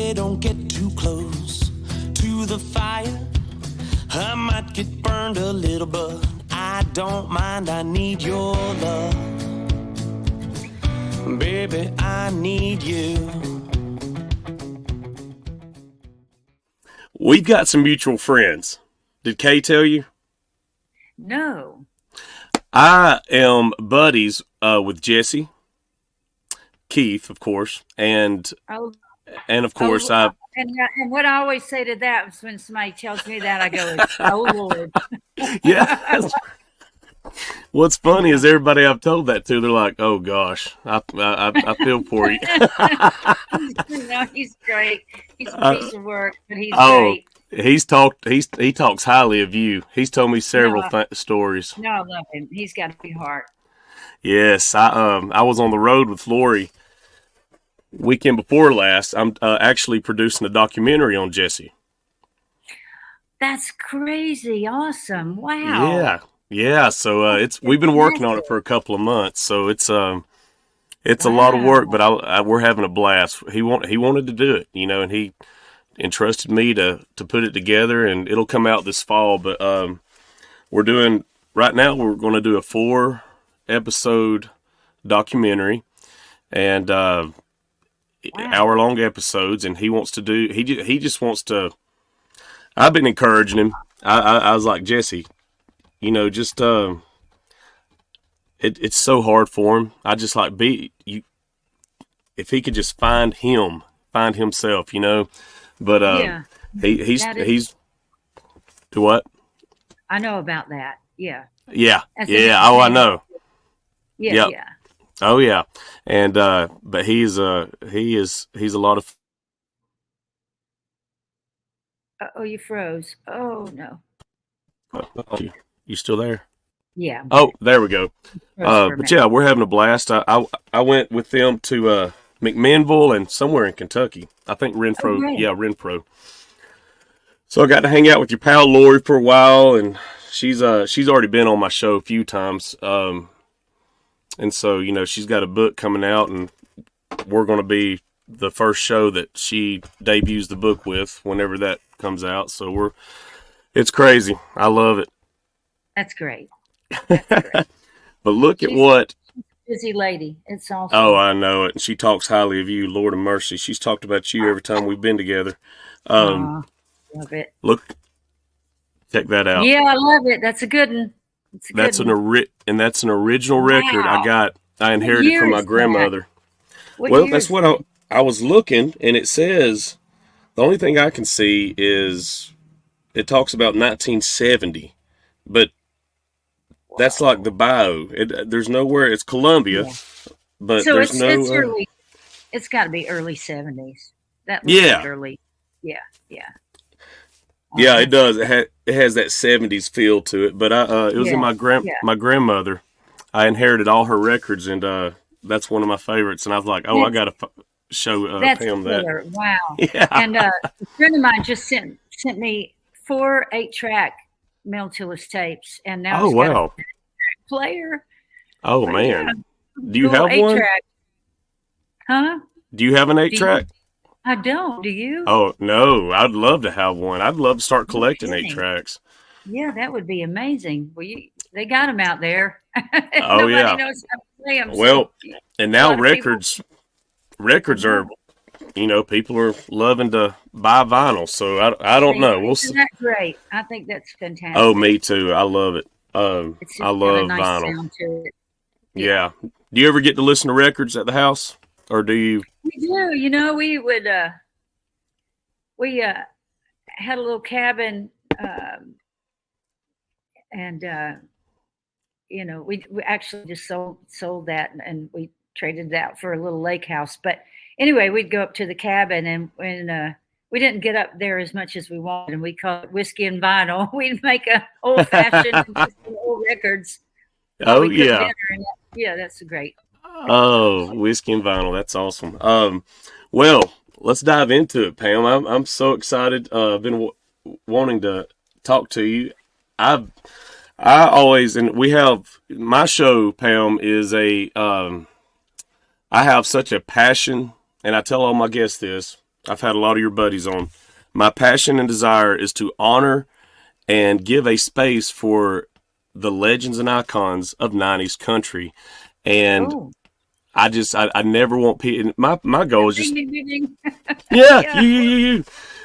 baby, don't get too close to the fire. I might get burned a little, but I don't mind. I need your love. Baby, I need you. We've got some mutual friends. Did Kay tell you? No. I am buddies with Jesse, Keith, of course, and of course I. And what I always say to that is when somebody tells me that, I go, "Oh Lord." Yeah. What's funny is everybody I've told that to, they're like, "Oh gosh, I feel for you." No, he's great. He's a piece of work, but he's great. He talks highly of you. He's told me several stories. No, I love him. He's got a big heart. Yes, I was on the road with Lori weekend before last. I'm actually producing a documentary on Jesse. That's crazy! Awesome! Wow. Yeah. So we've been working on it for a couple of months. So it's a lot of work, but we're having a blast. He wanted to do it, and he entrusted me to put it together, and it'll come out this fall. But we're going to do a 4-episode documentary, and hour-long episodes. And he just wants to. I've been encouraging him. I was like, Jesse, just it's so hard for him. I just like if he could just find himself, But he's do what? I know about that. Yeah. Yeah. I know. Yeah. Oh yeah. And but he's a lot of. Oh, you froze. Oh no. You still there? Yeah. Oh, there we go. But yeah, we're having a blast. I went with them to McMinnville and somewhere in Kentucky. I think Renfro. Right. Yeah, Renfro. So I got to hang out with your pal Lori for a while, and she's already been on my show a few times. And so she's got a book coming out, and we're going to be the first show that she debuts the book with whenever that comes out. So it's crazy. I love it. That's great. That's great. But look at what. Busy lady. It's awesome. Oh, I know it. And she talks highly of you, Lord of mercy. She's talked about you every time we've been together. Love it. Look, check that out. Yeah, I love it. That's a good one. That's an original record I inherited from my grandmother. Well, that's what I was looking, and it says the only thing I can see is it talks about 1970, but that's like the bio. There's nowhere. It's Columbia, but so there's no. It's early. It's got to be early 70s. That looks like early. Yeah. Yeah, it does. It has that 70s feel to it. But it was in my grandmother. I inherited all her records, and that's one of my favorites. And I was like, I got to show Pam that. Wow. Yeah. And a friend of mine just sent me 4 8-track Mel Tillis tapes, and now he's got a player. Oh man, do you have one? Huh? Do you have an 8-track? I don't. Do you? Oh no, I'd love to have one. I'd love to start collecting 8-tracks. Yeah, that would be amazing. Well, they got them out there. Oh Nobody yeah. knows how to play them. Well, and now records are. People are loving to buy vinyl, so I don't know. We'll see. Isn't that great? I think that's fantastic. Oh, me too. I love it. I love a nice vinyl. Sound to it. Yeah. Do you ever get to listen to records at the house, or do you? We do. We would. We had a little cabin, and we actually just sold that, and we traded it out for a little lake house, but. Anyway, we'd go up to the cabin, and when we didn't get up there as much as we wanted, and we called it whiskey and vinyl. We'd make a old-fashioned and just old records. Oh yeah, yeah, that's great. Oh, whiskey and vinyl, that's awesome. Well, let's dive into it, Pam. I'm so excited. I've been wanting to talk to you. I always, and we have my show, Pam, is I have such a passion. And I tell all my guests this, I've had a lot of your buddies on. My passion and desire is to honor and give a space for the legends and icons of 90s country. And Oh, I never want people, my goal is ding, just, ding, ding, ding. yeah, Yeah. you.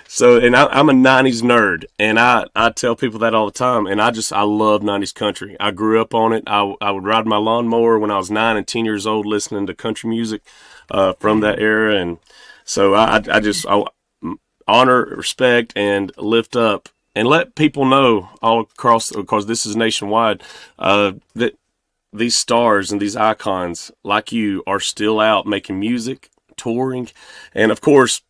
So, and I'm a 90s nerd, and I tell people that all the time, and I love 90s country. I grew up on it. I would ride my lawnmower when I was 9 and 10 years old listening to country music from that era. And so I honor, respect, and lift up and let people know all across, because this is nationwide, that these stars and these icons like you are still out making music, touring, and of course,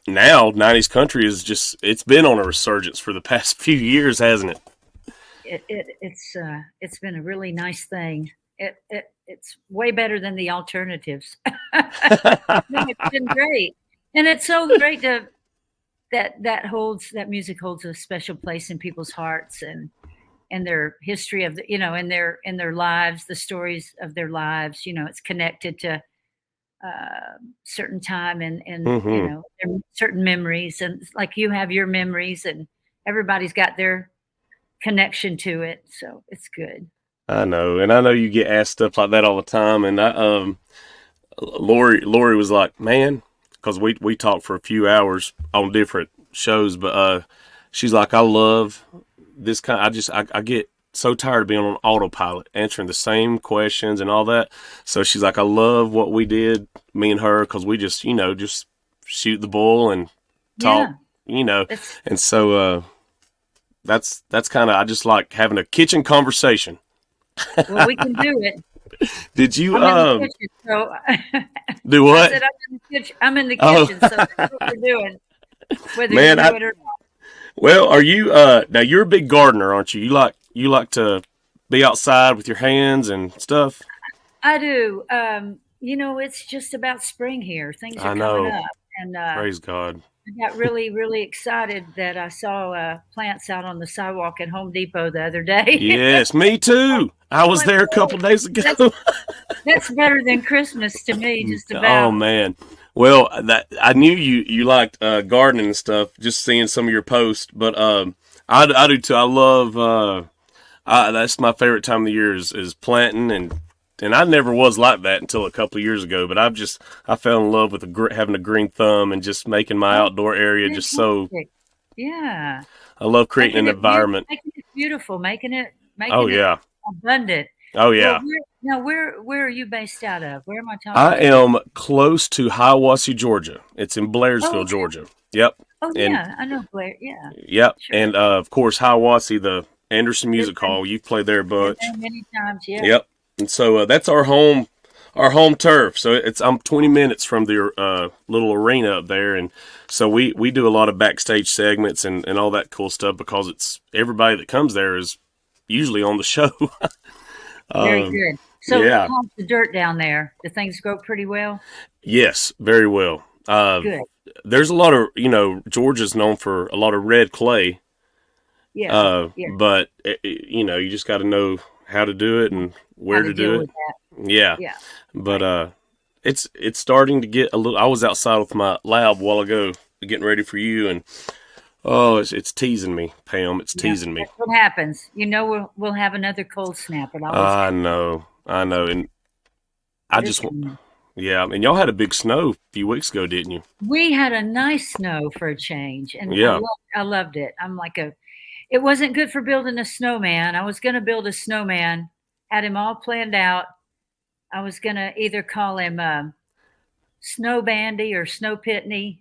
now 90s country is just, it's been on a resurgence for the past few years, hasn't it? It's been a really nice thing. It's way better than the alternatives. No, it's been great, and it's so great to that music holds a special place in people's hearts and their history of the, in their lives, the stories of their lives. It's connected to certain time and Hmm. certain memories, and like you have your memories, and everybody's got their connection to it, so it's good. I know, and I know you get asked stuff like that all the time, and Lori was like, man, because we talked for a few hours on different shows, but she's like, I love this kind. I get so tired of being on autopilot, answering the same questions and all that. So she's like, I love what we did, me and her, because we just just shoot the bull and talk, Yeah, you know, it's and so that's kind of, I just like having a kitchen conversation. well, we can do it. Did you I'm in the kitchen, so do I what? said I'm in the Oh, kitchen, so that's what we're doing, whether you man, know it or not. well, are you now you're a big gardener, aren't you? You like to be outside with your hands and stuff? I do. It's just about spring here. Things are I coming know. up, and Praise God. I got really, really excited that I saw plants out on the sidewalk at Home Depot the other day. Yes, me too. I I'm was like, there a whoa, couple days ago. that's that's better than Christmas to me, just Oh about. man. Well, that I knew you liked gardening and stuff, just seeing some of your posts. But I do too. I love that's my favorite time of the year is planting, and I never was like that until a couple of years ago. But I fell in love with having a green thumb and just making my Oh, outdoor area just so. fantastic! Yeah, I love creating an environment. making it beautiful, Oh making it yeah. abundant. Oh Well, yeah. where are you based out of? Where am I talking I to? am close to Hiawassee, Georgia. It's in Oh, Blairsville, okay. Georgia. Yep. Oh, And yeah, I know Blair. Yeah, yep. sure. And of course Hiawassee, the Anderson Been Music Hall. You've played there a been bunch. there many times. Yeah. Yep. And so that's our home turf. So I'm 20 minutes from the little arena up there, and so we do a lot of backstage segments and all that cool stuff because it's everybody that comes there is usually on the show. Very um, good. So yeah. how's the dirt down there? Do things grow pretty well? Yes. Very well. Good. There's a lot of Georgia's known for a lot of red clay. Yeah. Yeah. But you just got to know how to do it and How where to to do deal it. with that. Yeah. Yeah. But Right. it's starting to get a little. I was outside with my lab a while ago, getting ready for you, and oh, it's teasing me, Pam. It's Yeah. teasing me. That's what happens. We'll have another cold snap. It always happens. I know, and I But it's just want. coming. Yeah, and y'all had a big snow a few weeks ago, didn't you? We had a nice snow for a change, and Yeah. I loved it. It wasn't good for building a snowman. I was going to build a snowman, had him all planned out. I was going to either call him Snow Bandy or Snow Pitney,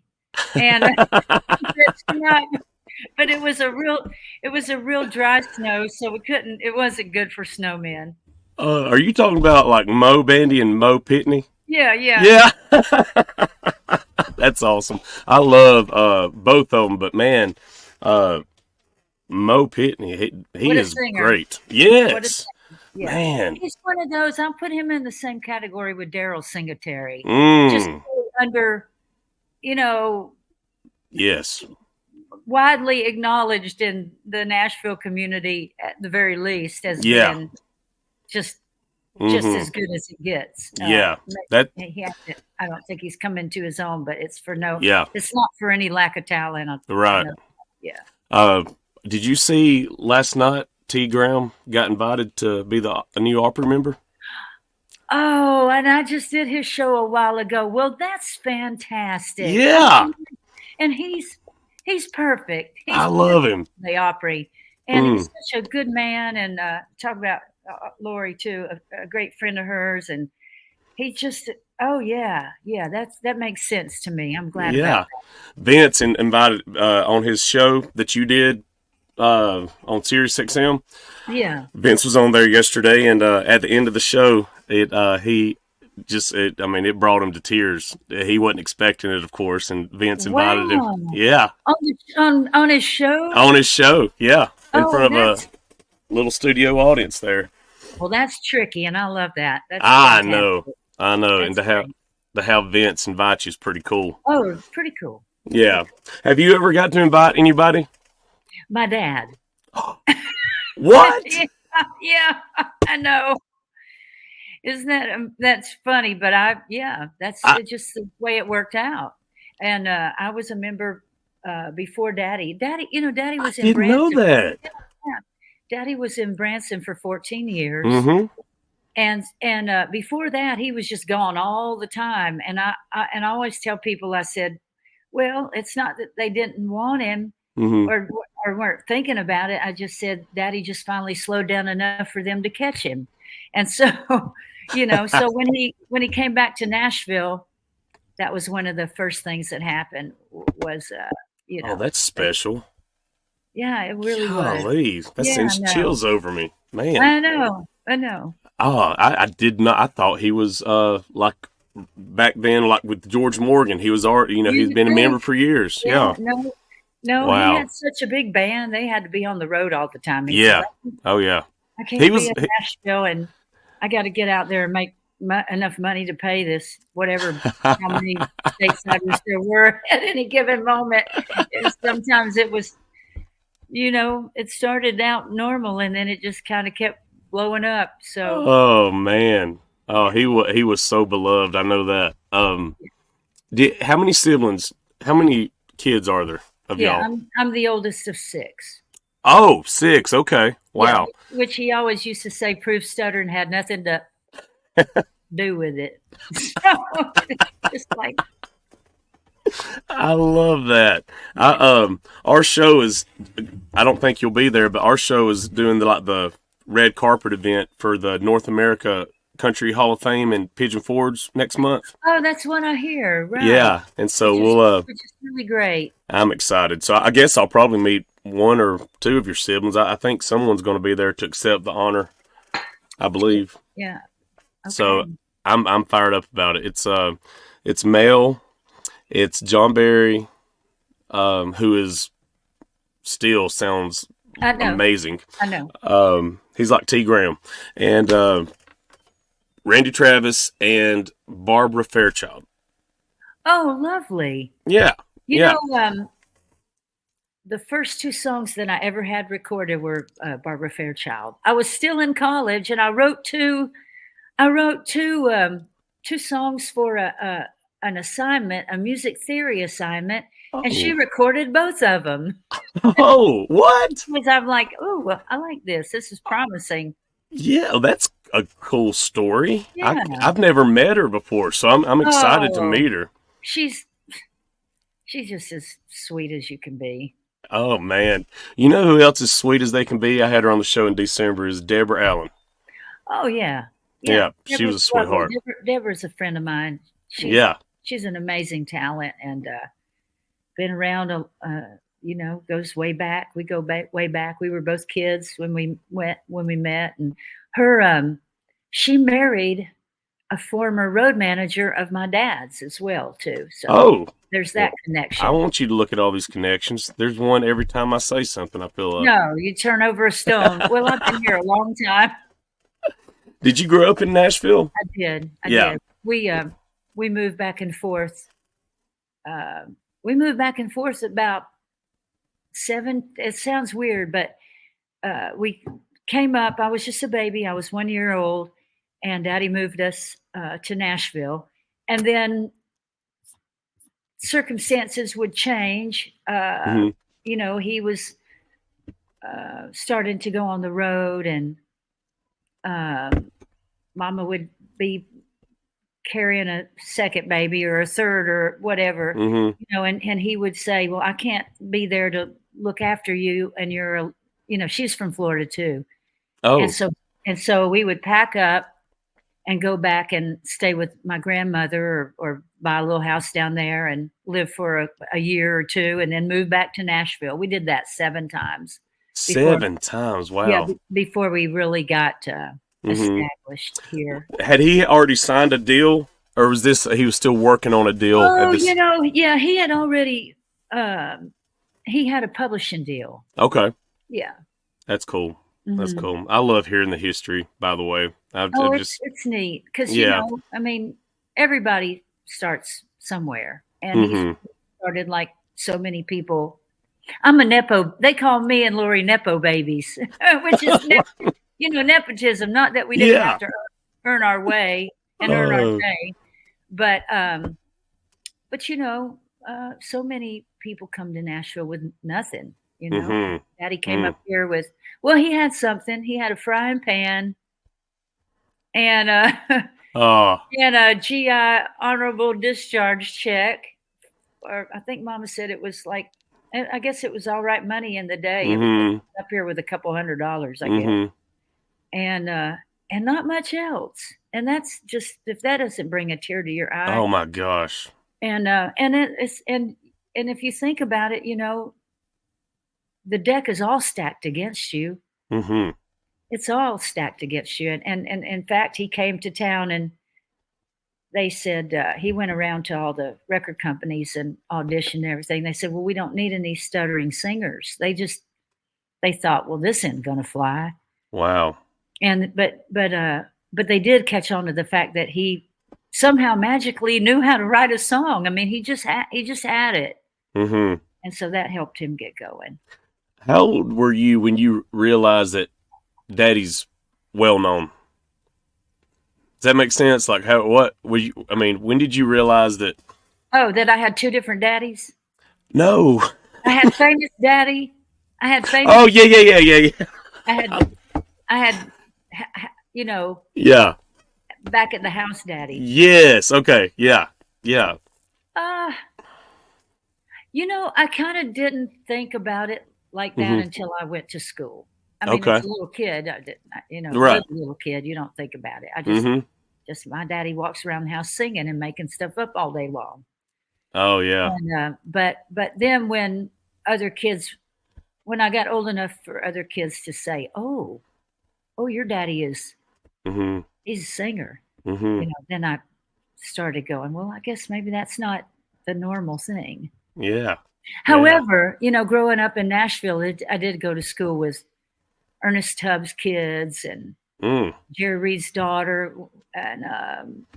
and that's not. But it was a real dry snow, so we couldn't. It wasn't good for snowmen. Are you talking about like Mo Bandy and Mo Pitney? Yeah, yeah. Yeah. That's awesome. I love both of them, but man, uh, Mo Pitney, he What a is singer! great. What a Yes, singer. Yeah. man. He's one of those. I'll put him in the same category with Daryl Singletary. Just Mm, under, you know, yes. widely acknowledged in the Nashville community at the very least as Yeah. being just Hmm. as good as it gets. Yeah. That He has it. I don't think he's come into his own, but it's Yeah. it's not for any lack of talent. Right. Yeah. Did you see last night T. Graham got invited to be a new Opry member? Oh, and I just did his show a while ago. Well, that's fantastic. Yeah. And he's perfect. I love him. The Opry. And he's such a good man. And talk about Lori, too, a great friend of hers. And he just, that makes sense to me. I'm glad about that. Vince invited on his show that you did on Sirius XM. Yeah. Vince was on there yesterday, and at the end of the show, it brought him to tears. He wasn't expecting it, of course, and Vince invited him. Yeah. On his show? On his show, yeah. In front of a little studio audience there. Well, that's tricky, and I love that. That's I fantastic. know. That's and to have Vince invite you is pretty cool. Oh, pretty cool. Yeah. Have you ever got to invite anybody? My dad. What? Yeah, I know. Isn't that's funny? But that's just the way it worked out. And I was a member before Daddy. Daddy was in Branson. Didn't know that. Yeah. Daddy was in Branson for 14 years. Mm-hmm. And before that, he was just gone all the time. And I always tell people, I said, well, it's not that they didn't want him or weren't thinking about it. I just said, Daddy just finally slowed down enough for them to catch him. And so, so when he came back to Nashville, that was one of the first things that happened was, Oh, that's special. Yeah, it really Golly, was. That sends chills over me, man. I know. Oh, I did not. I thought he was like back then, like with George Morgan. He was already, he's been a member for years. Yeah. No, wow. He had such a big band. They had to be on the road all the time. Yeah. Oh, yeah. I can't be in Nashville, and I got to get out there and make enough money to pay this, whatever, how many stateside there were at any given moment. And sometimes it was, it started out normal, and then it just kind of kept blowing up. So. Oh man. Oh, he was so beloved. I know that. How many siblings? How many kids are there of y'all? I'm the oldest of 6. Oh, 6. Okay. Wow. Yeah, which he always used to say proved stuttering had nothing to do with it. So just like. I love that. Our show is, I don't think you'll be there, but our show is doing the red carpet event for the North America Country Hall of Fame in Pigeon Forge next month. Oh, that's what I hear. Right. Yeah. And so which is really great. I'm excited. So I guess I'll probably meet 1 or 2 of your siblings. I think someone's going to be there to accept the honor, I believe. Yeah. Okay. So I'm fired up about it. It's Mel, it's John Barry, who is still sounds amazing. I know. He's like T. Graham, and Randy Travis and Barbara Fairchild. Oh, lovely. Yeah. You know, the first 2 songs that I ever had recorded were Barbara Fairchild. I was still in college, and I wrote two songs for an assignment, a music theory assignment, and she recorded both of them. Oh, what? Because I'm like, oh, I like this. This is promising. Yeah, that's a cool story. Yeah. I've never met her before, so I'm excited to meet her. She's just as sweet as you can be. Oh man, you know who else is sweet as they can be? I had her on the show in December. Is Deborah Allen? Oh yeah. Yeah, she was a sweetheart. Deborah's a friend of mine. She's an amazing talent and been around. Goes way back. We go way back. We were both kids when we met, and her she married a former road manager of my dad's as well too. So there's that connection. I want you to look at all these connections. There's one every time I say something. I feel like no, you turn over a stone. Well, I've been here a long time. Did you grow up in Nashville? I did. I did. We moved back and forth. We moved back and forth about 7. It sounds weird, but we came up. I was just a baby. I was 1 year old, and Daddy moved us to Nashville. and then circumstances would change. Mm-hmm. You know, he was starting to go on the road, and Mama would be carrying a second baby or a third or whatever, Mm-hmm. you know, and he would say, well, I can't be there to look after you. And you know, she's from Florida too. And Oh, so, and so we would pack up and go back and stay with my grandmother or buy a little house down there and live for a year or two and then move back to Nashville. We did that 7 times before, 7 times. yeah, Wow. before we really got Mm-hmm. established here. Had he already signed a deal, or was this he was still working on a deal at Oh, you this? know, yeah, he had already he had a publishing deal. Okay, Yeah. that's cool. That's Mhm. cool. I love hearing the history. By the way, I Oh, just it's neat because you yeah. know, I mean, everybody starts somewhere, and he Mm-hmm. started like so many people. I'm a nepo. They call me and Lori nepo babies, which is you know, nepotism. Not that we didn't have Yeah. to earn our way and earn our Uh, day, but you know, so many people come to Nashville with nothing. You know, mm-hmm. Daddy came Mm. up here with, well, he had something. He had a frying pan and Uh, and a GI honorable discharge check, or I think Mama said it was like, I guess it was all right money in the day. Everybody mm-hmm. up here with a couple $100s, I guess, Mm-hmm. and uh, and not much else. And that's just if that doesn't bring a tear to your eye. Oh my gosh. And it's and if you think about it, you know, the deck is all stacked against you. Mm-hmm. It's all stacked against you. And in fact, he came to town and they said he went around to all the record companies and auditioned and everything. They said, well, we don't need any stuttering singers. They thought, well, this isn't going to fly. Wow. And but they did catch on to the fact that he somehow magically knew how to write a song. I mean, he just had it. Mm-hmm. And so that helped him get going. How old were you when you realized that Daddy's well known? Does that make sense? Like how what were you? I mean, when did you realize that? Oh, that I had two different daddies. No. I had famous daddy. I had famous. Oh yeah. I had I had you know, Yeah. back at the house daddy. Yes. Okay. Yeah. Yeah. Uh, you know, I kind of didn't think about it like that Mm-hmm. until I went to school. I mean, as Okay. a little kid, I didn't, you know, Right. as a little kid, you don't think about it. I Mm-hmm. just my daddy walks around the house singing and making stuff up all day long. Oh yeah. And but then when I got old enough for other kids to say, oh, your daddy Mm-hmm. he's a singer, Mm-hmm. you know, then I started going, well, I guess maybe that's not the normal thing. Yeah. Yeah. However, you know, growing up in Nashville, I did go to school with Ernest Tubbs' kids and Mm. Jerry Reed's daughter, and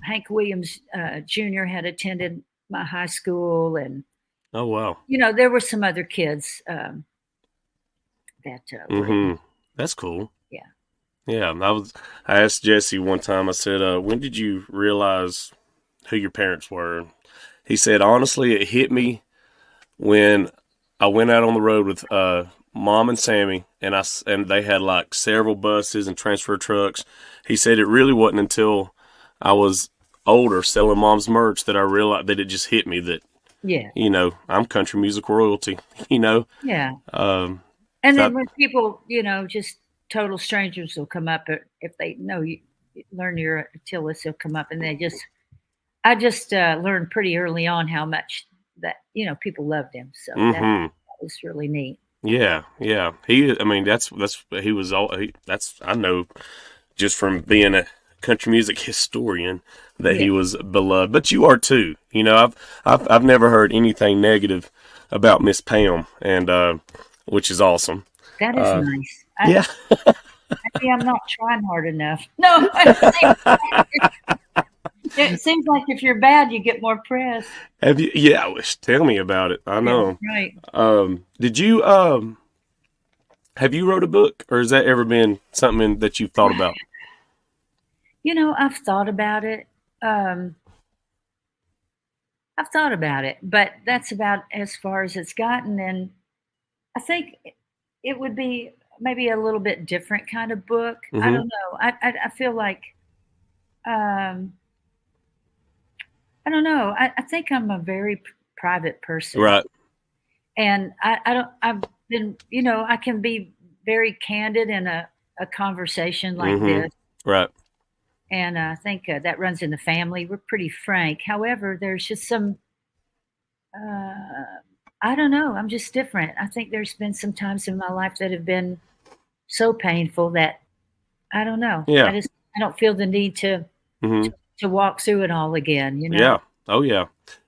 Hank Williams Jr. had attended my high school, and Oh wow. you know, there were some other kids that were in. Mm-hmm. That's cool. Yeah. Yeah. I asked Jesse one time. I said, "When did you realize who your parents were?" He said, "Honestly, it hit me when I went out on the road with Mom and Sammy, and and they had like several buses and transfer trucks." He said it really wasn't until I was older selling Mom's merch that I realized that it just hit me that Yeah. I'm country music royalty. You know, Yeah. um, And so then when people, you know, just total strangers will come up if they know you learn you're a Tillis, they'll come up and I just learned pretty early on how much that, you know, people loved him. So that hmm was really neat. yeah. I mean, that's he was all. That's I know just from being a country music historian that Yeah. he was beloved. But you are too. You know, I've never heard anything negative about Miss Pam, and which is awesome. That is nice. Yeah. Maybe I'm not trying hard enough. No, it seems like if you're bad, you get more press. Have you? Yeah. Tell me about it. I Yeah, know. right. Did you have you wrote a book, or has that ever been something that you've thought about? You know, I've thought about it. I've thought about it, but that's about as far as it's gotten. And I think it would be maybe a little bit different kind of book. I Hmm. don't know. I feel like um, I don't know. I think I'm a very private person, Right. and I don't. I've been, I can be very candid in a conversation like Hmm. this, Right. and I think that runs in the family. We're pretty frank. However, there's just some. Uh, I don't know. I'm just different. I think there's been some times in my life that have been so painful that I don't know. Yeah. I don't feel the need Hmm. to walk through it all again. Yeah. Oh yeah.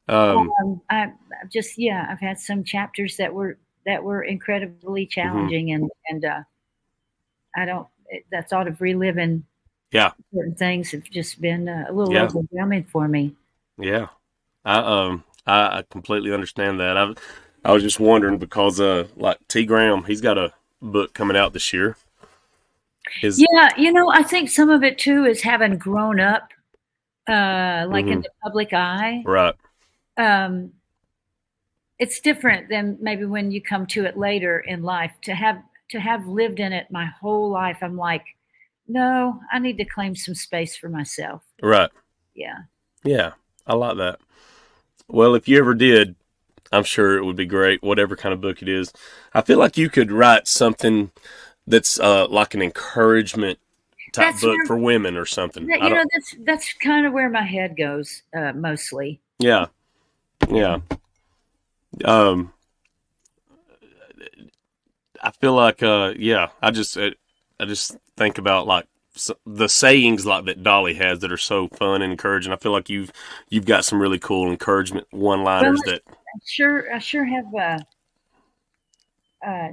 Um, I've just yeah, I've had some chapters that were incredibly hmm. challenging, and I don't. The thought of reliving Yeah. certain things have just been a little Yeah. overwhelming for me. Yeah. I completely understand that. I was just wondering because like T Graham, he's got a book coming out this year. His Yeah, I think some of it too is having grown up, like in hmm. the public eye. Right. Um, it's different than maybe when you come to it later in life. To have lived in it my whole life, I'm like, no, I need to claim some space for myself. Right. Yeah. Yeah. I like that. Well, if you ever did, I'm sure it would be great, whatever kind of book it is. I feel like you could write something that's like an encouragement type That's book where for women or something. I don't. that's kind of where my head goes, mostly. Yeah. Yeah. Yeah. Um, I feel like, yeah. I just think about like the sayings like that Dolly has that are so fun and encouraging. I feel like you've got some really cool encouragement Well, one-liners that. I sure have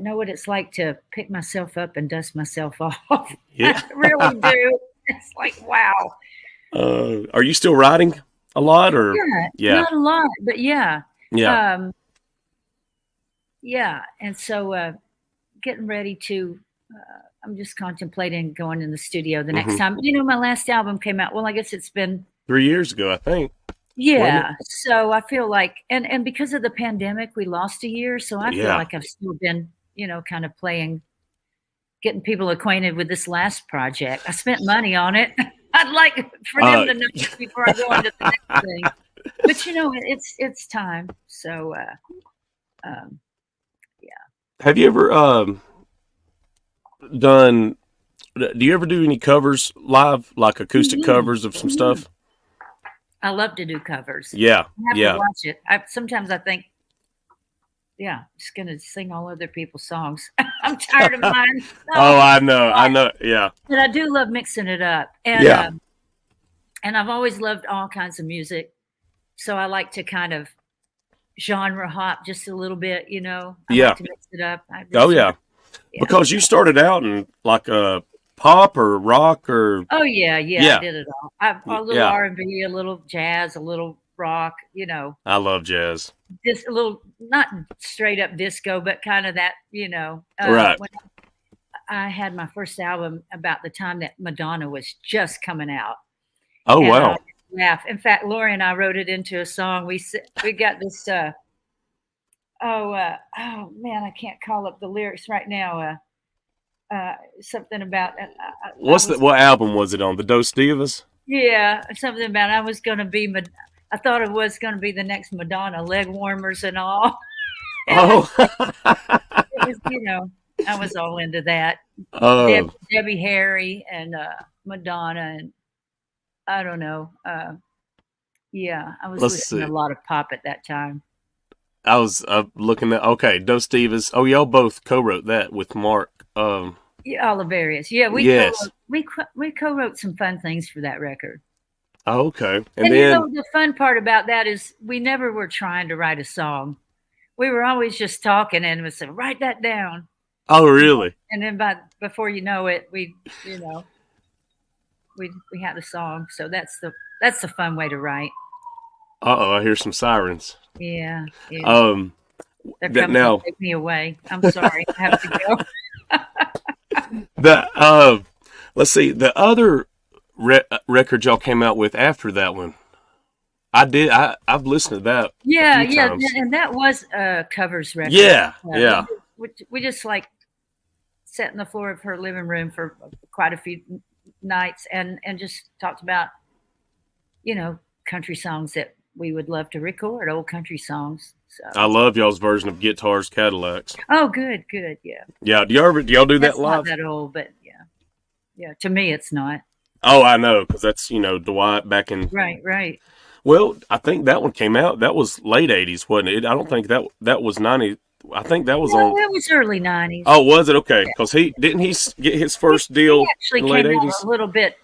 know what it's like to pick myself up and dust myself off. Yeah. I really do. It's like, wow. Are you still writing a lot or? Yeah, Yeah. not a lot, but yeah. Yeah. Um, yeah, and so getting ready to. I'm just contemplating going in the studio the next Hmm. time. My last album came out. Well, I guess it's been 3 years ago, I think, wasn't it? yeah. So I feel like, and because of the pandemic, we lost a year. So I feel Yeah. like I've still been, kind of getting people acquainted with this last project. I spent money on it. I'd like for them Uh, to know before I go on to the next thing. But it's time. So um, yeah. have you ever done? Do you ever do any covers live, like acoustic Mhm. covers of some Mhm. stuff? I love to do covers. Yeah. I have to Yeah. watch it. Sometimes I think, yeah, I'm just gonna sing all other people's songs. I'm tired of mine. Oh, Oh, I know. I know. Yeah. but I do love mixing it up, Yeah. and I've always loved all kinds of music. So I like to kind of genre hop just a little bit. I like Yeah. to mix it up. Oh, There's some, yeah. yeah. Because you started out in like a pop or rock or Oh yeah, yeah. I yeah. did it all. A little Yeah. R&B, a little jazz, a little rock. I love jazz. Just a little, not straight up disco, but kind of that. Right. When I had my first album about the time that Madonna was just coming out, Oh, and I wow. laugh. In fact, Lori and I wrote it into a song. We got this. Oh man, I can't call up the lyrics right now. Something about I was What album was it on? The Dos Divas? yeah, something about I was going to be. I thought it was going to be the next Madonna, leg warmers and all. It was. Oh. It was. I was all into that. Oh. Debbie Harry and Madonna and I don't know. Yeah, I was Let's listening to see. a lot of pop at that time. I was looking at okay, Dos Divas. Oh, y'all both co-wrote that with Mark. Yeah, all the various. Yeah, Yes. we co-wrote some fun things for that record. Oh, okay. And And then the fun part about that is we never were trying to write a song. We were always just talking and would say, write that down. oh, really? And then before you know it, you know, we had a song. So that's the fun way to write. Uh-oh, I hear some sirens. Yeah, yeah. Um They're that coming to now take me away. I'm sorry. I have to go. the let's see, the other record y'all came out with after that one. I did. I've listened to that a Yeah, few yeah, times. and that was a covers record. Yeah, Yeah, yeah. we just like sat on the floor of her living room for quite a few nights and just talked about, country songs that we would love to record, old country songs. I So, love y'all's version of Guitars Cadillacs. oh, good, good, yeah. Yeah, do y'all do that That's not live? that old, but yeah, yeah. To me, it's not. Oh, I know, because that's Dwight back in. Right, right. Well, I think that one came out. That was late '80s, wasn't it? I don't think that was '90. I think that was No, on. it was early '90s. Oh, was it okay? Yeah. Because he didn't he get his He, first he deal actually in late came out '80s. a little bit.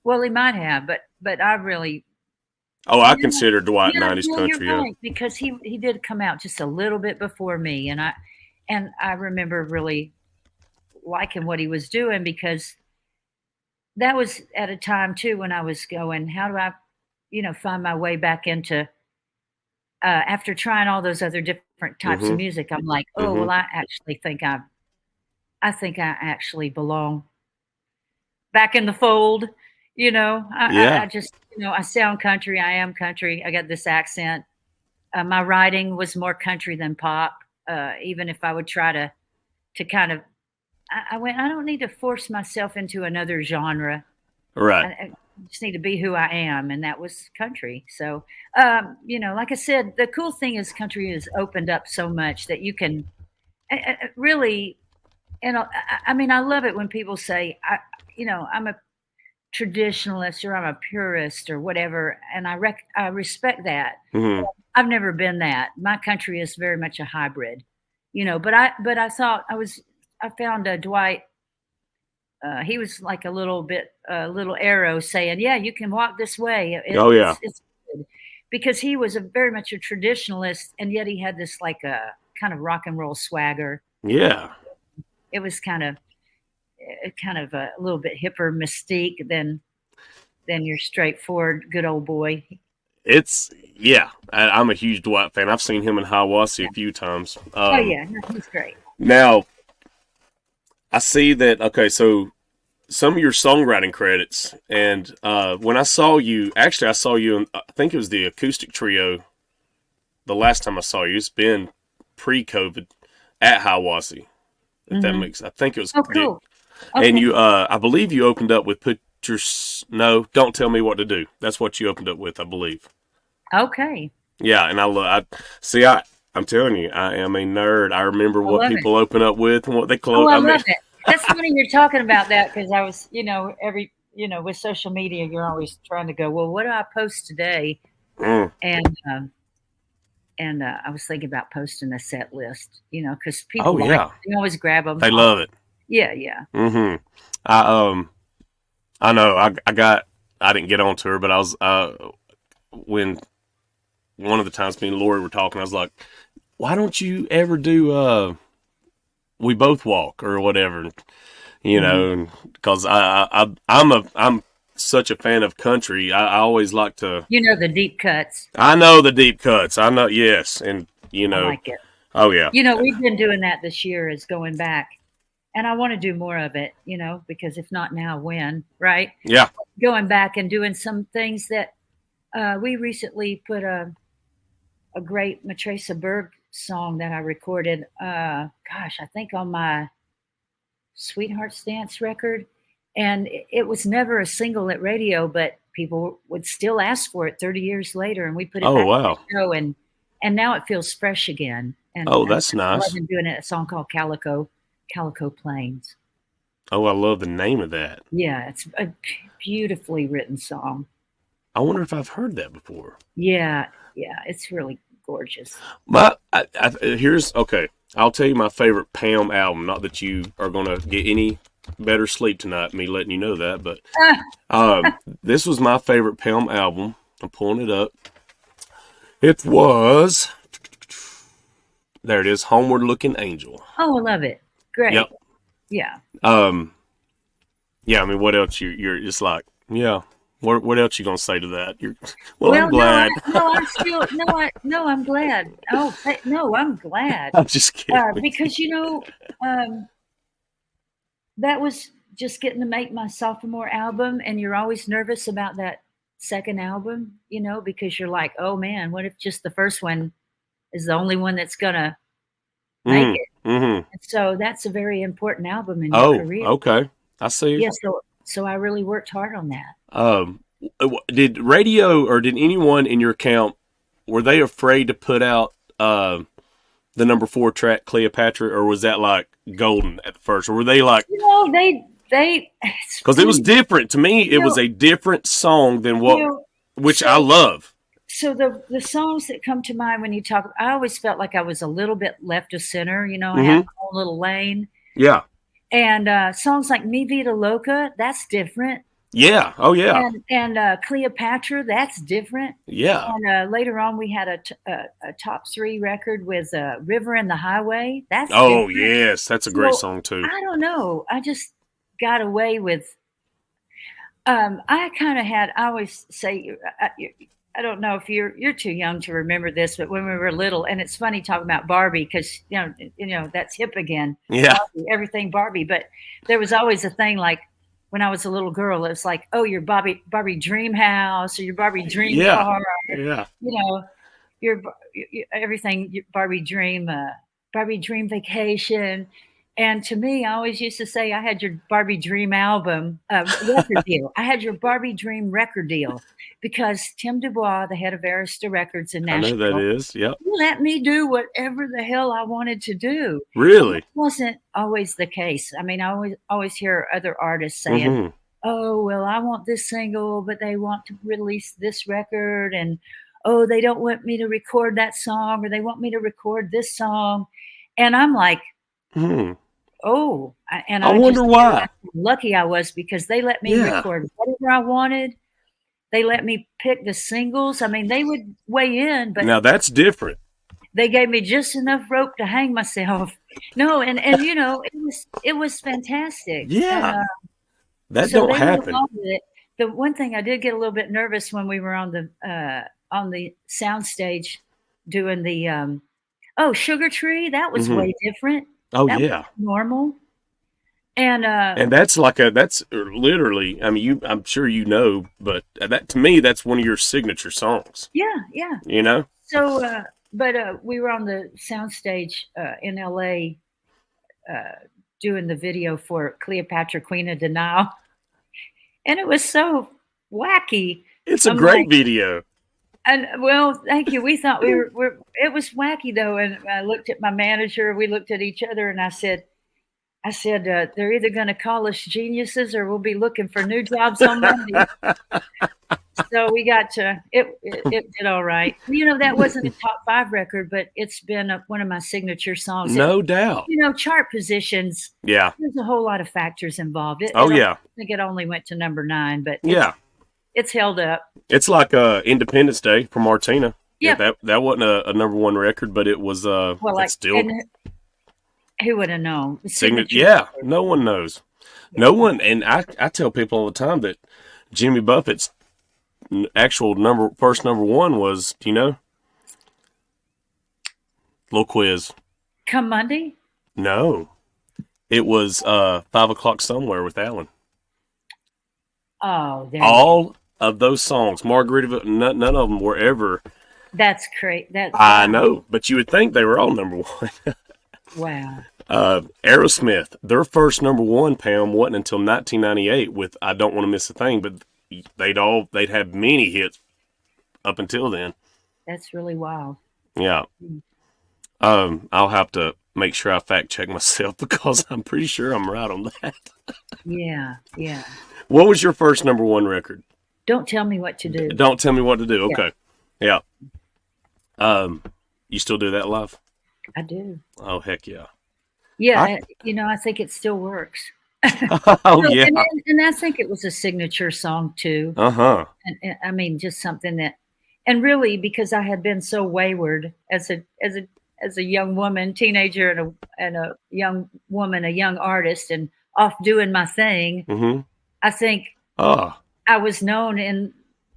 Well, he might have, but I really, Oh, I yeah, consider Dwight yeah, '90s yeah. You're country. Yeah, right because he did come out just a little bit before me, and I remember really liking what he was doing because that was at a time too when I was going, how do I, find my way back into after trying all those other different types of mm-hmm, music. I'm like, oh mm-hmm. well, I think I actually belong back in the fold. I Yeah, just, I sound country. I am country. I got this accent. My writing was more country than pop. Even if I would try to kind of, I went. I don't need to force myself into another genre. right. I just need to be who I am, and that was country. So, like I said, the cool thing is country has opened up so much that you can really. And I mean, I love it when people say, I'm a traditionalist or I'm a purist or whatever, and I respect that. Mm-hmm. I've never been that. My country is very much a hybrid, but I thought I found Dwight. He was like a little arrow saying, "Yeah, you can walk this way." Oh yeah, It's good. Because he was very much a traditionalist, and yet he had this like a kind of rock and roll swagger. yeah. It was kind of a little bit hipper mystique than your straightforward good old boy. It's yeah. I'm a huge Dwight fan. I've seen him in Hiawassee a few times. Oh yeah, no, he's great. Now I see that. Okay, so some of your songwriting credits, and when I saw you, actually, I saw you in, I think it was the acoustic trio. The last time I saw you, it's been pre-COVID at Hiawassee. If that makes, I think it was. Oh, cool. And Okay. you, I believe you opened up with no, don't tell me what to do. That's what you opened up with, I believe. Okay. Yeah, and I'm telling you, I am a nerd. I remember I what love it. people open up with and what they Oh, close. I I mean, love it. That's funny you're talking about that because I was, with social media, you're always trying to go, well, what do I post today? mm, And I was thinking about posting a set list, because oh people yeah, they always grab them. they love it. Yeah, yeah. Mm-hmm. I know. I didn't get onto her, but I was when one of the times me and Lori were talking, I was like, why don't you ever do We Both Walk or whatever, Mhm. because I'm such a fan of country. I always like to. The deep cuts. I know the deep cuts. I know, yes, and I like it. oh yeah, We've been doing that this year is going back. And I want to do more of it, because if not now, when, right? yeah. Going back and doing some things that we recently put a great Matresa Berg song that I recorded. I think on my Sweetheart's Dance record, and it was never a single at radio, but people would still ask for it 30 years later, and we put it Oh back in wow. the show, and now it feels fresh again. Oh, And that's I love nice. doing it. A song called Calico Plains. Oh, I love the name of that. Yeah, it's a beautifully written song. I wonder if I've heard that before. Yeah, yeah, it's really gorgeous. Here's okay. I'll tell you my favorite Pam album. Not that you are gonna get any better sleep tonight, me letting you know that, but this was my favorite Pam album. I'm pulling it up. It was there. It is, Homeward Looking Angel. Oh, I love it. Great. Yep. Yeah. Yeah. I mean, what else? You're just like, yeah. What else you gonna say to that? Well, I'm Well, glad. I'm still no, I'm glad. Oh, no, I'm glad. I'm just kidding. Because that was just getting to make my sophomore album, and you're always nervous about that second album, because you're like, oh man, what if just the first one is the only one that's gonna make it? Mm-hmm. And so that's a very important album in your Oh, career. okay. I see. Yeah, so I really worked hard on that. Did radio or did anyone in your camp, were they afraid to put out the number 4 track Cleopatra, or was that like golden at first, or were they like? They because it was different to me. It was a different song than which I love. So the songs that come to mind when you talk, I always felt like I was a little bit left of center. I had my own little lane. Yeah. And songs like Mi Vida Loca, that's different. Yeah. Oh, yeah. And Cleopatra, that's different. Yeah. And later on, we had a top 3 record with River and the Highway. That's different. Yes, that's a great song too. I don't know. I just got away with. I kind of had. I always say. I don't know if you're too young to remember this, but when we were little, and it's funny talking about Barbie because that's hip again. Yeah, Barbie, everything Barbie. But there was always a thing like when I was a little girl, it was like, oh, your Barbie dream house or your Barbie dream car. Yeah, your everything, your Barbie dream vacation. And to me, I always used to say I had your Barbie dream album record deal. I had your Barbie dream record deal because Tim Dubois, the head of Arista Records in Nashville, I know that is. Yep. Let me do whatever the hell I wanted to do. Really? It wasn't always the case. I mean, I always hear other artists saying, oh, well, I want this single, but they want to release this record. And, oh, they don't want me to record that song or they want me to record this song. And I'm like, oh, and I wonder why. How lucky I was because they let me record whatever I wanted. They let me pick the singles. I mean, they would weigh in, but now that's different. They gave me just enough rope to hang myself. No, and it was fantastic. Yeah, that don't happen. The one thing I did get a little bit nervous when we were on the sound stage doing the Sugar Tree. That was way different. Oh, that yeah. was normal. And that's that's literally, I mean, I'm sure but that to me, that's one of your signature songs. Yeah. So, but we were on the soundstage in LA doing the video for Cleopatra, Queen of Denial. And it was so wacky. It's a great video. And well, thank you. We thought it was wacky though. And I looked at my manager, we looked at each other and I said, they're either going to call us geniuses or we'll be looking for new jobs on Monday. So we got it did all right. That wasn't a top 5 record, but it's been one of my signature songs. No doubt. Chart positions. Yeah. There's a whole lot of factors involved. I think it only went to number 9, but it's held up. It's like Independence Day for Martina. Yeah. That wasn't a number 1 record, but it was still. Who would have known? Yeah, no one knows. No one, and I tell people all the time that Jimmy Buffett's actual first number 1 was, do you know? Little quiz. Come Monday? No. It was 5 o'clock somewhere with Alan. Oh, all of those songs, Margaritaville, none of them were ever. That's great. I know, but you would think they were all number 1. Wow. Aerosmith, their first number 1, Pam, wasn't until 1998 with "I Don't Want to Miss a Thing," but they'd have many hits up until then. That's really wild. Yeah. I'll have to make sure I fact check myself because I'm pretty sure I'm right on that. Yeah. What was your first number 1 record? Don't Tell Me What to Do. Don't Tell Me What to Do. Okay. Yeah. You still do that live? I do. Oh, heck yeah. Yeah, I think it still works. Yeah. And I think it was a signature song too. Uh-huh. And I mean, just something that, and really because I had been so wayward as a young woman, teenager, and a young woman, a young artist, and off doing my thing. Mm-hmm. I think I was known in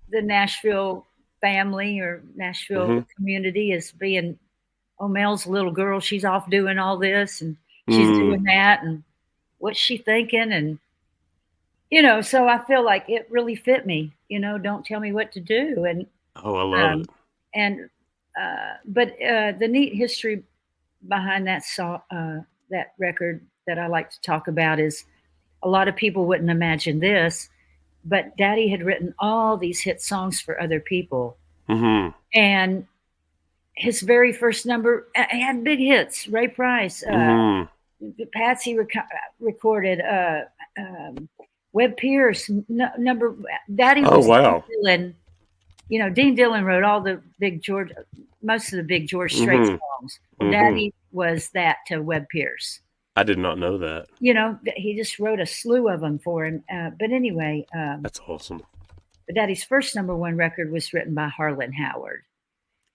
the Nashville family or Nashville community as being, oh, Mel's a little girl. She's off doing all this and she's doing that. And what's she thinking? And so I feel like it really fit me. Don't tell me what to do, Oh, I love um, it. and but the neat history behind that record that I like to talk about is a lot of people wouldn't imagine this, but Daddy had written all these hit songs for other people, Mm-hmm. and his very first number he had big hits. Ray Price, Mm-hmm. Patsy recorded, Webb Pierce, number. Daddy Oh, was Dean wow. Dillon. Dean Dillon wrote all the most of the big George Strait Mm-hmm. songs. Well, Mm-hmm. Daddy was that to Webb Pierce. I did not know that. He just wrote a slew of them for him. But anyway, That's awesome. but Daddy's first number one record was written by Harlan Howard.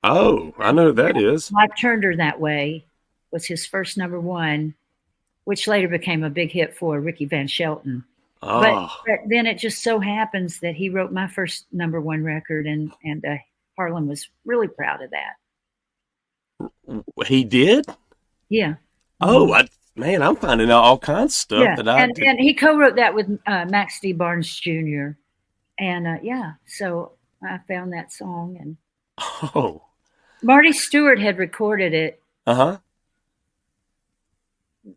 Oh, I know who that is. Life Turned Her That Way was his first number one, which later became a big hit for Ricky Van Shelton. But, Oh, but then it just so happens that he wrote my first number one record, and Harlan was really proud of that. he did? Yeah. Oh, man, I'm finding out all kinds of stuff Yeah, that I did. and he co-wrote that with Max D. Barnes Jr. And yeah, so I found that song, and Oh, Marty Stewart had recorded it, uh-huh.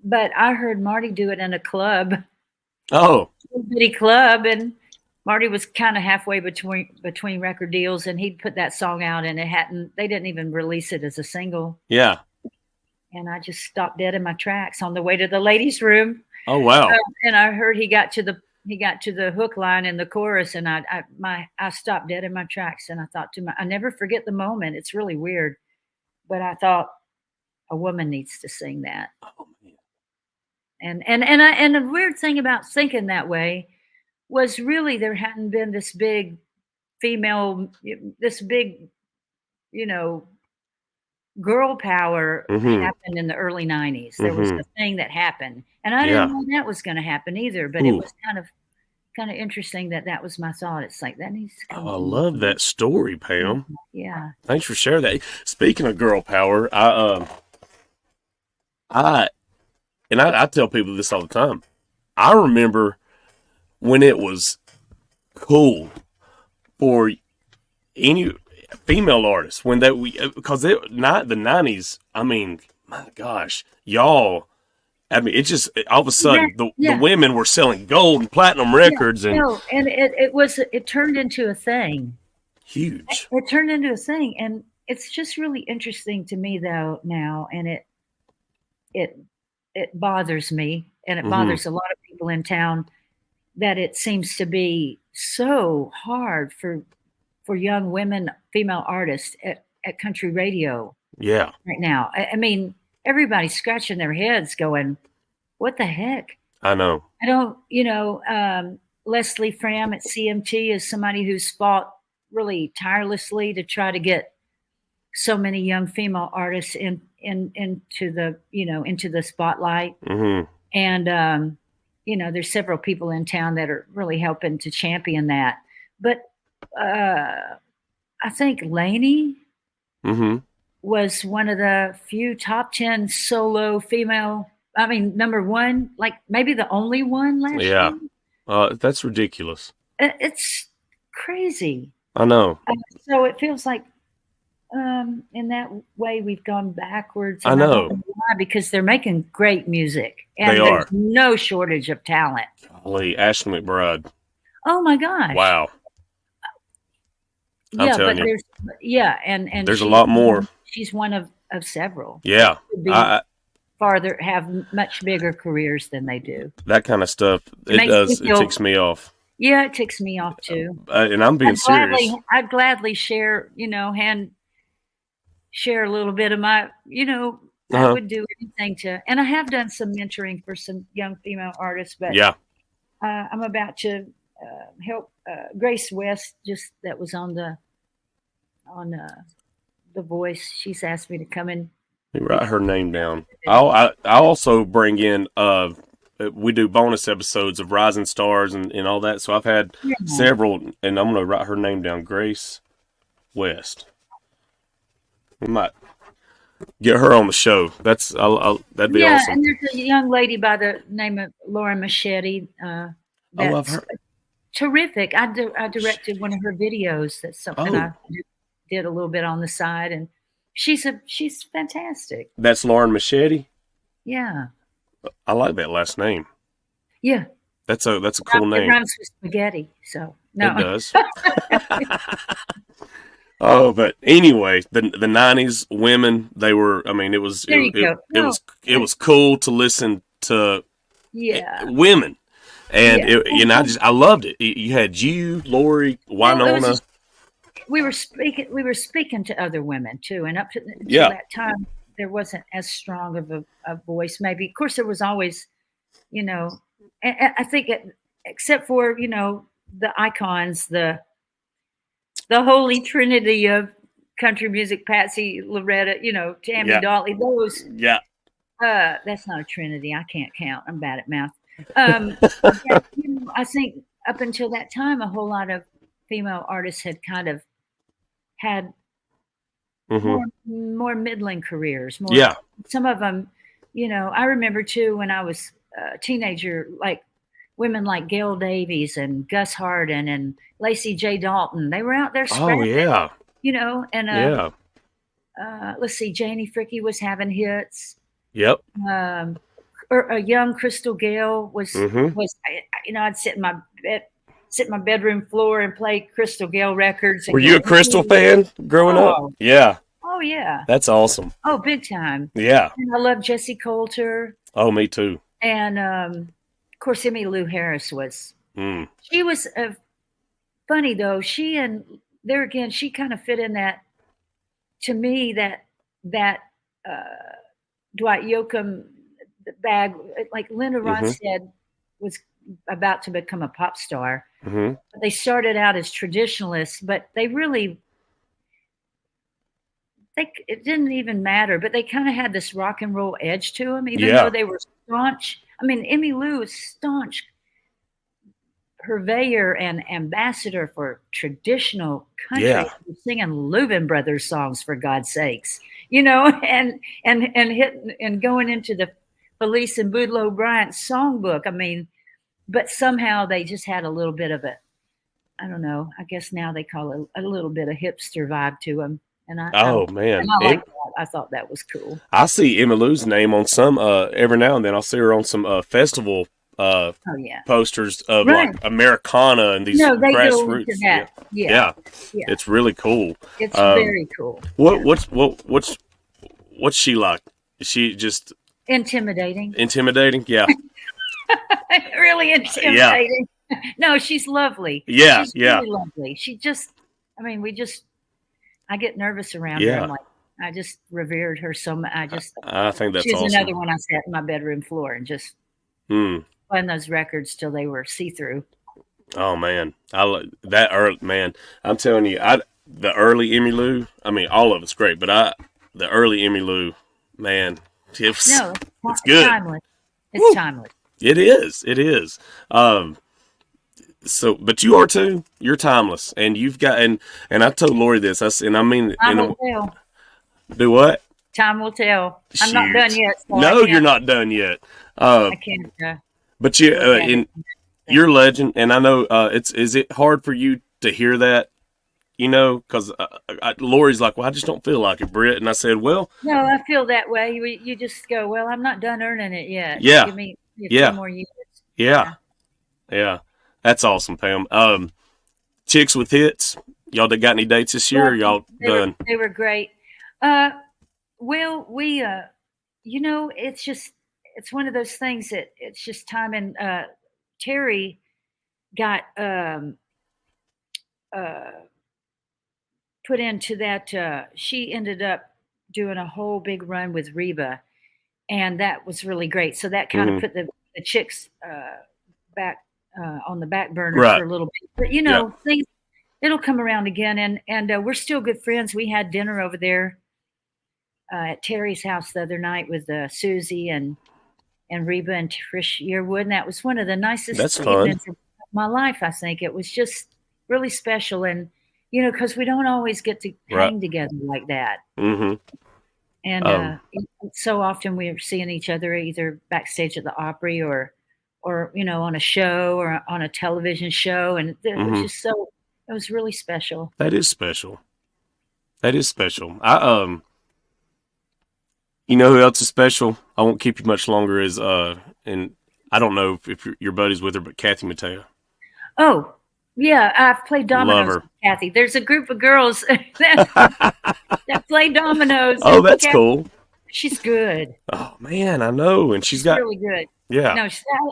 but I heard Marty do it in a club, Oh, little bitty club, and Marty was kind of halfway between record deals, and he'd put that song out, and they didn't even release it as a single, yeah. and I just stopped dead in my tracks on the way to the ladies' room, Oh, wow. and I heard he got to the hook line in the chorus, and I stopped dead in my tracks, and I thought I never forget the moment. It's really weird, but I thought a woman needs to sing that. Oh, man. And the weird thing about thinking that way was really there hadn't been this big female, this big, you know, girl power Mm-hmm. happened in the early 90s. There was Mm-hmm. a thing that happened, and I didn't Yeah. know that was going to happen either, but it Ooh. was kind of interesting that was my thought. It's like that needs to come Oh, I from love women. that story, Pam. Yeah. Thanks for sharing that. Speaking of girl power, I tell people this all the time. I remember when it was cool for any female artists when because not the 90s. I mean, my gosh, y'all. I mean, it just all of a Yeah, sudden the yeah, women were selling gold and platinum yeah. records and No, and it turned into a thing. huge. It turned into a thing, and it's just really interesting to me though now, and it it bothers me, and it Mm-hmm. bothers a lot of people in town that it seems to be so hard for young women, female artists at country radio Yeah, right now. I mean, everybody's scratching their heads, going, "What the heck?" I know. I don't, Leslie Fram at CMT is somebody who's fought really tirelessly to try to get so many young female artists into the spotlight. Mm-hmm. And there's several people in town that are really helping to champion that. But I think Lainey Mm-hmm. was one of the few top 10 solo female. I mean, number one, like maybe the only one last Yeah. year. That's ridiculous. It's crazy. I know. So it feels like in that way we've gone backwards, I and I don't know. know why, because they're making great music They and there's are. no shortage of talent. Golly, Ashley McBride. Oh my gosh. Wow. I'm Yeah, but telling you, and there's a lot more. she's one of several Yeah. that could be I have much bigger careers than they do. that kind of stuff. It It makes me does. It feel ticks me off. Yeah, it ticks me off too. And I'm being serious. I'd gladly share, share a little bit of my, I Uh-huh. would do anything and I have done some mentoring for some young female artists, but Yeah. I'm about to help Grace West, that was on the Voice. She's asked me to come in. Let me write her name down. I also bring in we do bonus episodes of Rising Stars and all that. So I've had Yeah. several, and I'm gonna write her name down. Grace West. We might get her on the show. That'd be Yeah, awesome. and there's a young lady by the name of Laura Machete Oh, I've that's heard. terrific. I directed one of her videos. That's something I Oh, did a little bit on the side, and she's fantastic. that's Lauren Machete. Yeah, I like that last name. yeah. That's a cool It name. rhymes with spaghetti, so It no. does. Oh, but anyway, the '90s women, they were. I mean, it was There you go. No, it was cool to listen to yeah, women, and yeah. I loved it. You had you, Lori, Well, it was Winona. just, we were speaking to other women too, and up to, until Yeah. that time, there wasn't as strong of a voice. Maybe, of course, there was always, you know, and I think except for the icons, the holy trinity of country music, Patsy, Loretta, Tammy Yeah. Dolly, those. Yeah. That's not a trinity. I can't count. I'm bad at math. But, I think up until that time, a whole lot of female artists had kind of had Hmm. more middling careers. More, Yeah. some of them, I remember too when I was a teenager, like women like Gail Davies and Gus Hardin and Lacey J. Dalton. They were out there Oh scrapping, yeah. and Yeah. let's see, Janie Fricke was having hits. Yep. Or a young Crystal Gale Hmm. I'd sit in my bedroom floor and play Crystal Gale records Were and you go, a Crystal fan growing up? oh, Yeah. oh yeah, That's awesome. oh big time. Yeah. And I love Jessie Coulter, Oh, me too. and of course Emmylou Harris Mm. she was funny though. She and there again, she kind of fit in that to me that Dwight Yoakam bag, like Linda Hmm. Ronstadt was about to become a pop star. Hmm. They started out as traditionalists, but it didn't even matter, but they kind of had this rock and roll edge to them, even though Yeah. they were staunch. I mean, Emmylou is staunch purveyor and ambassador for traditional country, Yeah. singing Louvin Brothers songs for God's sakes, and hitting and going into the Felice and Boudleaux Bryant songbook. I mean, but somehow they just had a little bit of a, I don't know. I guess now they call it a little bit of hipster vibe to them, and Oh man. I like that. I thought that was cool. I see Emmylou name on some every now and then. I'll see her on some festival Oh yeah, posters of right. like Americana and these No, they go into grassroots. that. Yeah. Yeah, Yeah. It's really cool. it's Um, very cool. what's she like? Is she just Intimidating. intimidating? Yeah. Really intimidating. No, she's lovely. Yeah. She's Yeah. really lovely. I mean, I get nervous around her. Yeah. I'm like, I just revered her so much. I think that's She's awesome. another one I sat in my bedroom floor and just Mm. playing those records till they were see through. Oh man, that early man. I'm telling you, the early Emmylou. I mean, all of it's great, but the early Emmylou, man, No, it's good. timeless. It's Woo. timeless. It is. It is. So, but you are too. You're timeless, and you've got and I told Lori this. And I mean, Time will tell. do what? Time will tell. I'm not Shoot. done yet. So No, you're not done yet. I can't. But you, look at in it. you're a legend, and I know is it hard for you to hear that? Because Lori's like, well, I just don't feel like it, Britt. And I said, well, No, I feel that way. You just go, well, I'm not done earning it yet. Yeah. Give me a Yeah. few more years. yeah, that's awesome, Pam. Chicks with Hits, y'all got any dates this year? Or y'all done? They were great. Well, we, it's one of those things that it's just time. And Terry got put into that. She ended up doing a whole big run with Reba, and that was really great. So that kind of put the chicks back on the back burner Right. for a little bit. But things, it'll come around again, and we're still good friends. We had dinner over there at Terry's house the other night with Susie and Reba and Trish Yearwood, and that was one of the nicest That's fun. evenings of my life. I think it was just really special, and because we don't always get to hang together like that. Mm-hmm. And so often we're seeing each other either backstage at the Opry or or on a show or on a television show, and it was just so. It was really special. That is special. That is special. You know who else is special? I won't keep you much longer. Is and I don't know if you're buddies with her, but Kathy Mattea. Oh, yeah, I've played dominoes with Kathy. There's a group of girls that play dominoes. Oh, that's cool. She's good. Oh man, I know, and she's got really good. Yeah. No,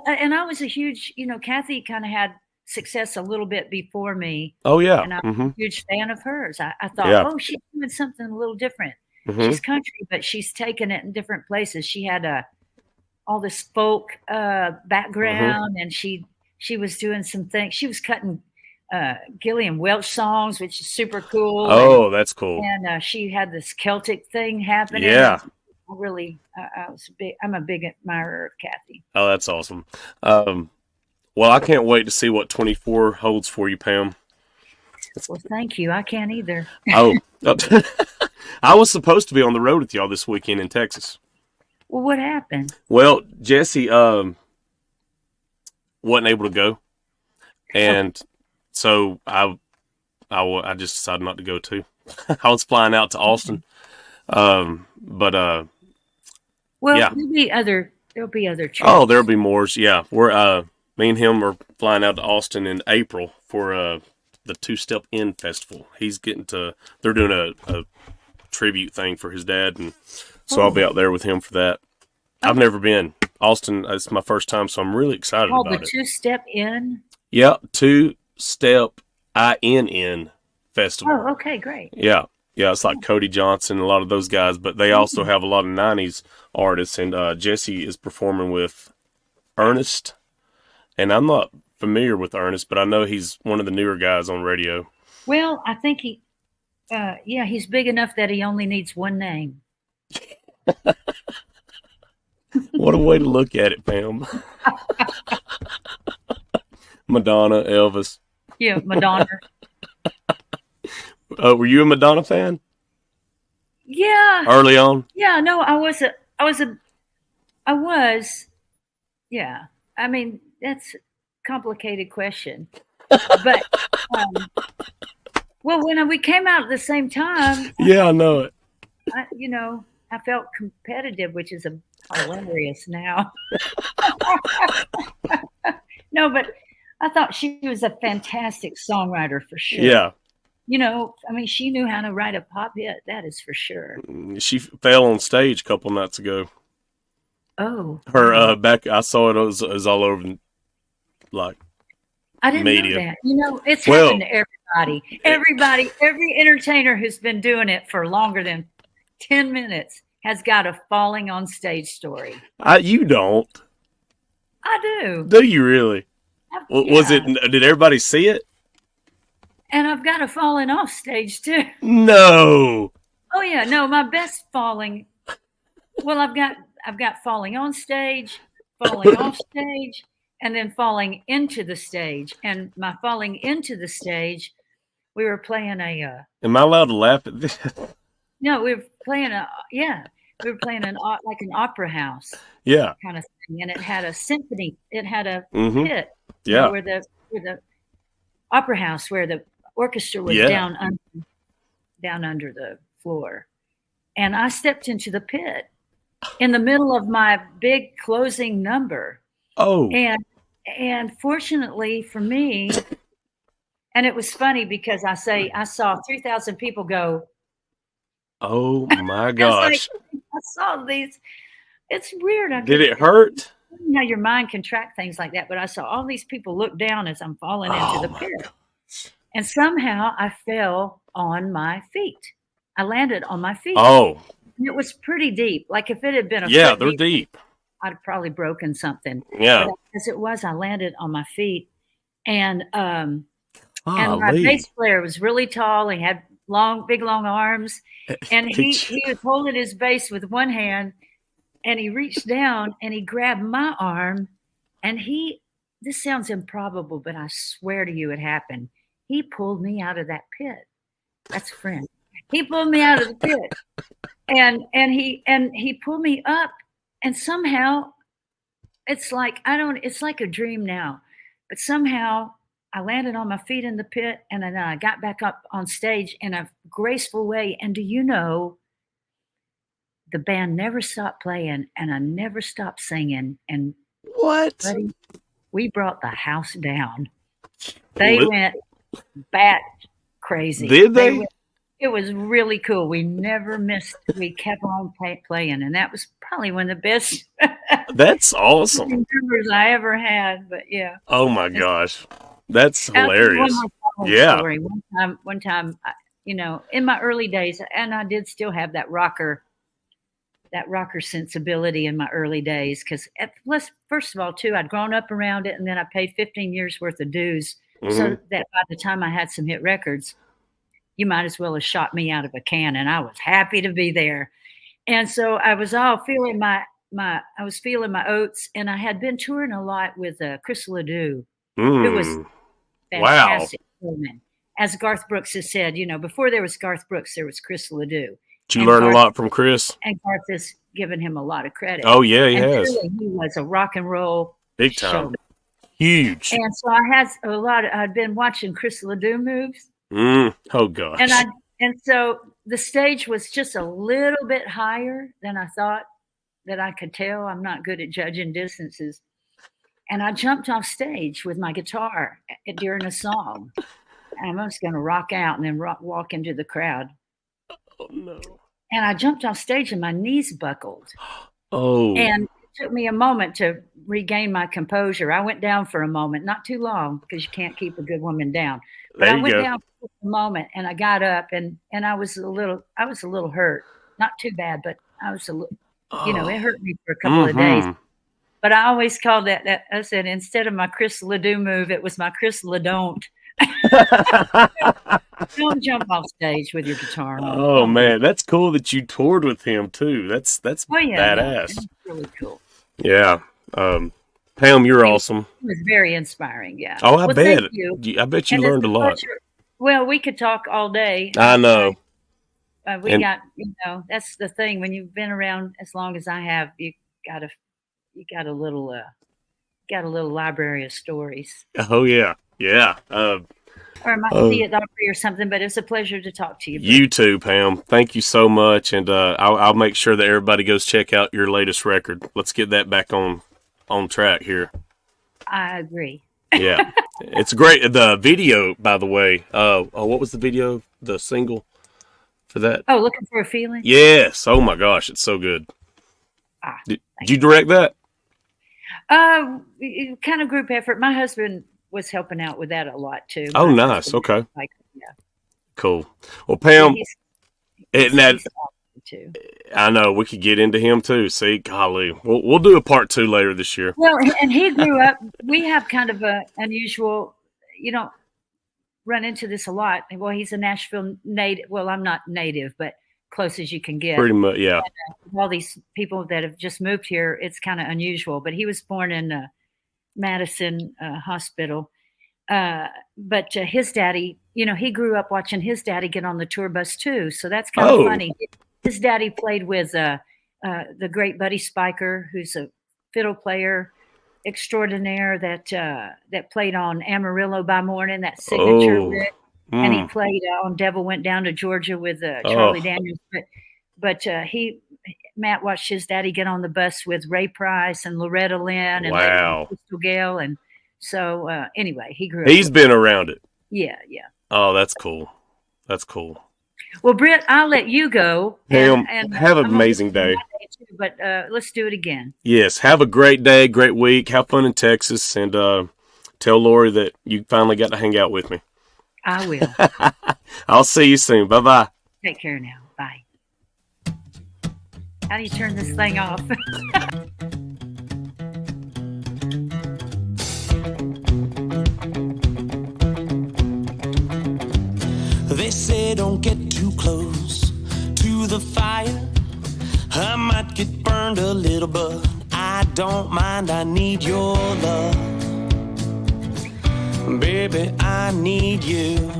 and I was a huge. Kathy kind of had success a little bit before me. Oh yeah, and I'm a huge fan of hers. I thought, oh, she's doing something a little different. She's country, but she's taken it in different places. She had all this folk background, and she was doing some things. She was cutting Gillian Welch songs, which is super cool. Oh, that's cool. And she had this Celtic thing happening. Yeah. I'm a big admirer of Kathy. Oh, that's awesome. Well, I can't wait to see what 24 holds for you, Pam. Well, thank you. I can't either. Oh. I was supposed to be on the road with y'all this weekend in Texas. Well, what happened? Well, Jesse wasn't able to go, and so I just decided not to go too. I was flying out to Austin, well, yeah. There'll be other trips. Oh, there'll be more. Yeah, we're me and him are flying out to Austin in April for the Two Step In Festival. They're doing a tribute thing for his dad, and so I'll be out there with him for that. I've never been. Austin, it's my first time, so I'm really excited about it. The Two Step In? Yeah, Two Step INN Festival. Oh, okay, great. Yeah, it's like Cody Johnson, a lot of those guys, but they also have a lot of 90s artists, and Jesse is performing with Ernest, and I'm not familiar with Ernest, but I know he's one of the newer guys on radio. Well, I think he's big enough that he only needs one name. What a way to look at it, Pam. Madonna, Elvis. Yeah, Madonna. Were you a Madonna fan? Yeah. Early on? Yeah, no, I was. Yeah. I mean, that's a complicated question. But, well, when we came out at the same time. Yeah, I know it. I felt competitive, which is hilarious now. No, but I thought she was a fantastic songwriter for sure. Yeah. She knew how to write a pop hit. That is for sure. She fell on stage a couple nights ago. Oh. Her back, I saw it was all over, like, I didn't media. know that. It's happened to everybody. Every entertainer who's been doing it for longer than 10 minutes has got a falling on stage story. You don't. I do. Do you really? Was it? Did everybody see it? And I've got a falling off stage too. No. Oh yeah, no. My best falling. Well, I've got falling on stage, falling off stage, and then falling into the stage. And my falling into the stage, we were playing a. Am I allowed to laugh at this? No, we were playing an opera house. Yeah. Kind of thing, and it had a symphony. It had a pit. Yeah. Where the opera house, where the orchestra was down under the floor, and I stepped into the pit in the middle of my big closing number. Oh. And fortunately for me, and it was funny because I saw 3,000 people go. Oh my gosh! I saw these. It's weird. Did it hurt? How your mind can track things like that, but I saw all these people look down as I'm falling into the pit, and somehow I fell on my feet. I landed on my feet. Oh, it was pretty deep. Like if it had been they're deep. I'd have probably broken something. Yeah, but as it was, I landed on my feet, and my bass player was really tall. He had big long arms, and he was holding his bass with one hand. And he reached down and he grabbed my arm, and this sounds improbable, but I swear to you it happened. He pulled me out of that pit. That's a friend. He pulled me out of the pit, and he pulled me up, and somehow it's like it's like a dream now. But somehow I landed on my feet in the pit and then I got back up on stage in a graceful way. And do you know, the band never stopped playing and I never stopped singing. And What? buddy, we brought the house down. They went bat crazy. Did they? It was really cool. We never missed. We kept on playing, and that was probably one of the best That's awesome. numbers I ever had. But yeah. Oh my gosh, that's One hilarious. more Yeah. story. One time, you know, in my early days, and I did still have that rocker sensibility in my early days. Because first of all, too, I'd grown up around it, and then I paid 15 years worth of dues, so that by the time I had some hit records, you might as well have shot me out of a can, and I was happy to be there. And so I was all feeling my oats, and I had been touring a lot with Chris Ledoux, who was fantastic. Wow. As Garth Brooks has said, you know, before there was Garth Brooks, there was Chris Ledoux. Did you learn a lot from Chris? And Garth has given him a lot of credit. Oh yeah, he has. Really, he was a rock and roll big time, showman. Huge. And so I had I'd been watching Chris Ledoux moves. Oh gosh. And so the stage was just a little bit higher than I thought that I could tell. I'm not good at judging distances. And I jumped off stage with my guitar during a song. And I was going to rock out and then walk into the crowd. Oh no. And I jumped off stage and my knees buckled. Oh. And it took me a moment to regain my composure. I went down for a moment, not too long, because you can't keep a good woman down. But I went down for a moment and I got up and I was a little hurt. Not too bad, but I was a little, you know, it hurt me for a couple of days. But I always called that I said, instead of my Chris Ledoux move, it was my Chris Ledon't. Don't jump off stage with your guitar on. Oh man, that's cool that you toured with him too. That's badass. Yeah, that's really cool. Yeah. Pam, you're awesome. It was very inspiring, yeah. Oh, I bet. Thank you. I bet you learned a lot. Well, we could talk all day. I know. Got, you know, that's the thing. When you've been around as long as I have, you got a little library of stories. Oh yeah, yeah. Or I might see it Opry or something. But it's a pleasure to talk to you. You too, Pam. Thank you so much, and I'll make sure that everybody goes check out your latest record. Let's get that back on track here. I agree. Yeah, it's great. The video, by the way. What was the video? The single for that? Oh, Looking for a Feeling. Yes. Oh my gosh, it's so good. Did you direct that? Kind of group effort. My husband was helping out with that a lot too. Oh, nice. Okay. Yeah. Cool. Well, Pam, too. I know we could get into him too. See, golly, we'll do a part 2 later this year. Well, and he grew up. We have kind of a unusual. You don't run into this a lot. Well, he's a Nashville native. Well, I'm not native, but close as you can get. Pretty much, yeah. And, all these people that have just moved here, it's kind of unusual. But he was born in Madison Hospital. But his daddy, you know, he grew up watching his daddy get on the tour bus too. So that's kind of funny. His daddy played with the great Buddy Spiker, who's a fiddle player extraordinaire that played on Amarillo by Morning, that signature bit. And he played on Devil Went Down to Georgia with Charlie Daniels. But Matt watched his daddy get on the bus with Ray Price and Loretta Lynn and Crystal Gale. And so anyway, he grew up. He's been around it. Yeah, yeah. Oh, that's cool. That's cool. Well, Britt, I'll let you go. And have an amazing day. But let's do it again. Yes. Have a great day, great week. Have fun in Texas. And tell Lori that you finally got to hang out with me. I will. I'll see you soon. Bye-bye. Take care now. Bye. How do you turn this thing off? They say don't get too close to the fire. I might get burned a little, but I don't mind. I need your love. Baby, I need you.